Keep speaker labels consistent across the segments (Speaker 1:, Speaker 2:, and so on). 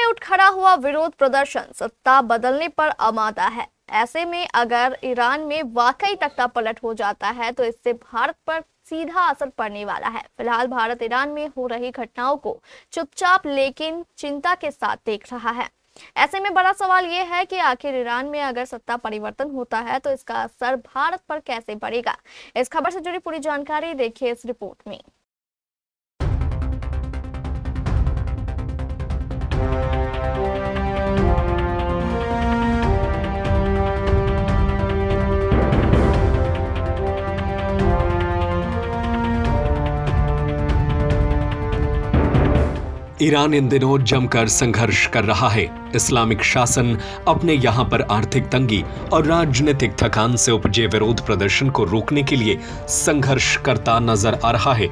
Speaker 1: उठ खड़ा हुआ विरोध प्रदर्शन सत्ता बदलने पर आमादा है। ऐसे में अगर ईरान में वाकई तख्ता पलट हो जाता है तो इससे भारत पर सीधा असर पड़ने वाला है। फिलहाल भारत ईरान में हो रही घटनाओं को चुपचाप लेकिन चिंता के साथ देख रहा है। ऐसे में बड़ा सवाल यह है कि आखिर ईरान में अगर सत्ता परिवर्तन होता है तो इसका असर भारत पर कैसे पड़ेगा। इस खबर से जुड़ी पूरी जानकारी देखिए इस रिपोर्ट में।
Speaker 2: ईरान इन दिनों जमकर संघर्ष कर रहा है। इस्लामिक शासन अपने यहां पर आर्थिक तंगी और राजनीतिक थकान से उपजे विरोध प्रदर्शन को रोकने के लिए संघर्ष करता नजर आ रहा है।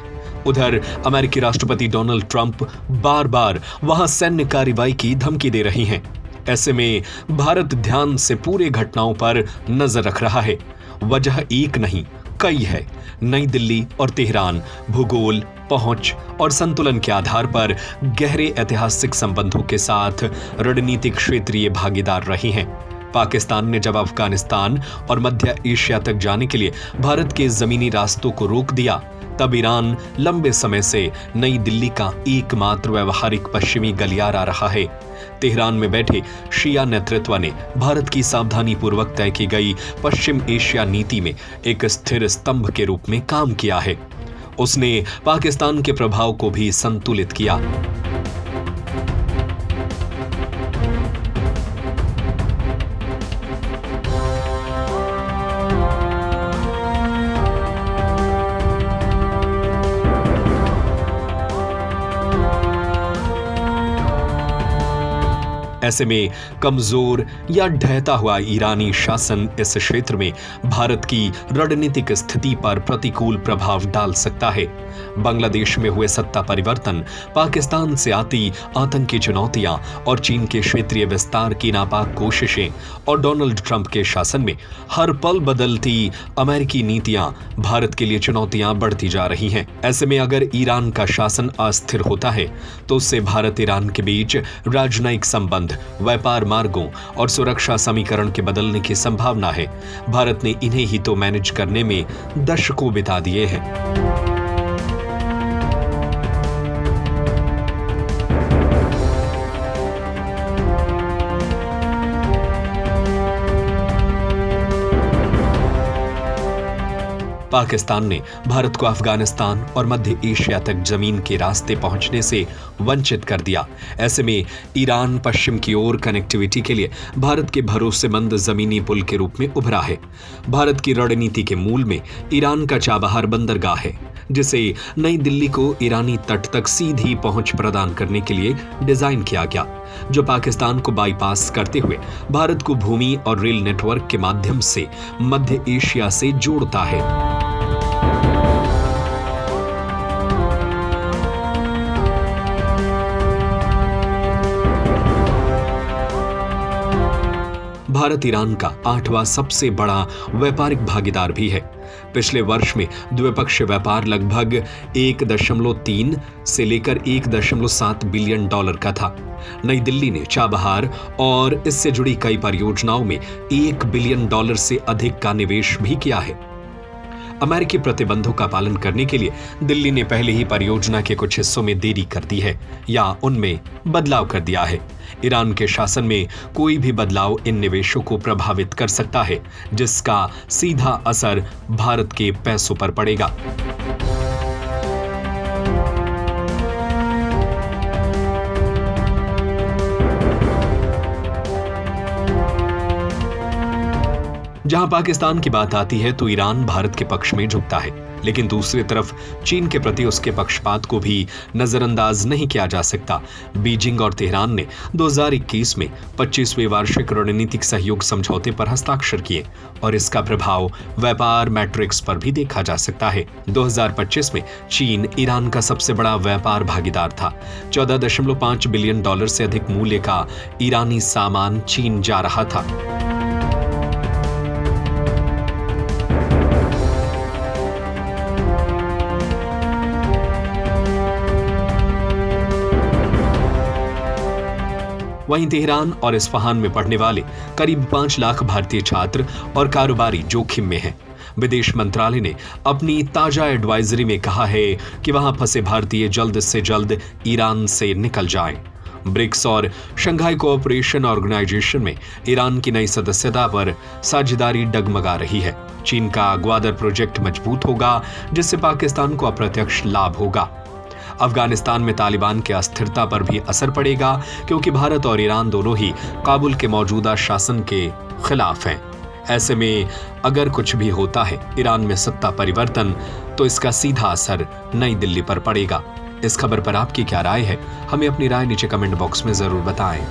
Speaker 2: उधर अमेरिकी राष्ट्रपति डोनाल्ड ट्रंप बार बार वहां सैन्य कार्रवाई की धमकी दे रही हैं। ऐसे में भारत ध्यान से पूरे घटनाओं पर नजर रख रहा है। वजह एक नहीं कई है। नई दिल्ली और तेहरान भूगोल, पहुंच और संतुलन के आधार पर गहरे ऐतिहासिक संबंधों के साथ रणनीतिक क्षेत्रीय भागीदार रही हैं। पाकिस्तान ने जब अफगानिस्तान और मध्य एशिया तक जाने के लिए भारत के जमीनी रास्तों को रोक दिया, तब ईरान लंबे समय से नई दिल्ली का एकमात्र व्यवहारिक पश्चिमी गलियारा रहा है। तेहरान में बैठे शिया नेतृत्व ने भारत की सावधानी पूर्वक तय की गई पश्चिम एशिया नीति में एक स्थिर स्तंभ के रूप में काम किया है। उसने पाकिस्तान के प्रभाव को भी संतुलित किया। ऐसे में कमजोर या ढहता हुआ ईरानी शासन इस क्षेत्र में भारत की रणनीतिक स्थिति पर प्रतिकूल प्रभाव डाल सकता है। बांग्लादेश में हुए सत्ता परिवर्तन, पाकिस्तान से आती आतंकी चुनौतियां और चीन के क्षेत्रीय विस्तार की नापाक कोशिशें और डोनाल्ड ट्रंप के शासन में हर पल बदलती अमेरिकी नीतियां भारत के लिए चुनौतियां बढ़ती जा रही हैं। ऐसे में अगर ईरान का शासन अस्थिर होता है तो उससे भारत ईरान के बीच राजनयिक संबंध, व्यापार मार्गों और सुरक्षा समीकरण के बदलने की संभावना है। भारत ने इन्हें ही तो मैनेज करने में दशकों बिता दिए हैं। पाकिस्तान ने भारत को अफगानिस्तान और मध्य एशिया तक जमीन के रास्ते पहुंचने से वंचित कर दिया। ऐसे में ईरान पश्चिम की ओर कनेक्टिविटी के लिए भारत के भरोसेमंद जमीनी पुल के रूप में उभरा है। भारत की रणनीति के मूल में ईरान का चाबहार बंदरगाह है, जिसे नई दिल्ली को ईरानी तट तक सीधी पहुंच प्रदान करने के लिए डिजाइन किया गया, जो पाकिस्तान को बाईपास करते हुए भारत को भूमि और रेल नेटवर्क के माध्यम से मध्य एशिया से जोड़ता है। भारत ईरान का 8वां सबसे बड़ा व्यापारिक भागीदार भी है। पिछले वर्ष में द्विपक्षीय व्यापार लगभग 1.3 से लेकर 1.7 बिलियन डॉलर का था। नई दिल्ली ने चाबहार और इससे जुड़ी कई परियोजनाओं में 1 बिलियन डॉलर से अधिक का निवेश भी किया है। अमेरिकी प्रतिबंधों का पालन करने के लिए दिल्ली ने पहले ही परियोजना के कुछ हिस्सों में देरी कर दी है या उनमें बदलाव कर दिया है। ईरान के शासन में कोई भी बदलाव इन निवेशों को प्रभावित कर सकता है, जिसका सीधा असर भारत के पैसों पर पड़ेगा। जहां पाकिस्तान की बात आती है तो ईरान भारत के पक्ष में झुकता है, लेकिन दूसरी तरफ चीन के प्रति उसके पक्षपात को भी नजरअंदाज नहीं किया जा सकता। बीजिंग और तेहरान ने 2021 में 25वें वार्षिक रणनीतिक सहयोग समझौते पर हस्ताक्षर किए और इसका प्रभाव व्यापार मैट्रिक्स पर भी देखा जा सकता है। 2025 में चीन ईरान का सबसे बड़ा व्यापार भागीदार था। 14.5 बिलियन डॉलर से अधिक मूल्य का ईरानी सामान चीन जा रहा था। वहीं तेहरान और इस्फहान में पढ़ने वाले करीब 5 लाख भारतीय छात्र और कारोबारी जोखिम में हैं। विदेश मंत्रालय ने अपनी ताजा एडवाइजरी में कहा है कि वहां फंसे भारतीय जल्द से जल्द ईरान से निकल जाएं। ब्रिक्स और शंघाई कोऑपरेशन ऑर्गेनाइजेशन में ईरान की नई सदस्यता पर साझेदारी डगमगा रही है। चीन का ग्वादर प्रोजेक्ट मजबूत होगा, जिससे पाकिस्तान को अप्रत्यक्ष लाभ होगा। अफगानिस्तान में तालिबान की अस्थिरता पर भी असर पड़ेगा, क्योंकि भारत और ईरान दोनों ही काबुल के मौजूदा शासन के खिलाफ हैं। ऐसे में अगर कुछ भी होता है ईरान में सत्ता परिवर्तन, तो इसका सीधा असर नई दिल्ली पर पड़ेगा। इस खबर पर आपकी क्या राय है? हमें अपनी राय नीचे कमेंट बॉक्स में जरूर बताएं।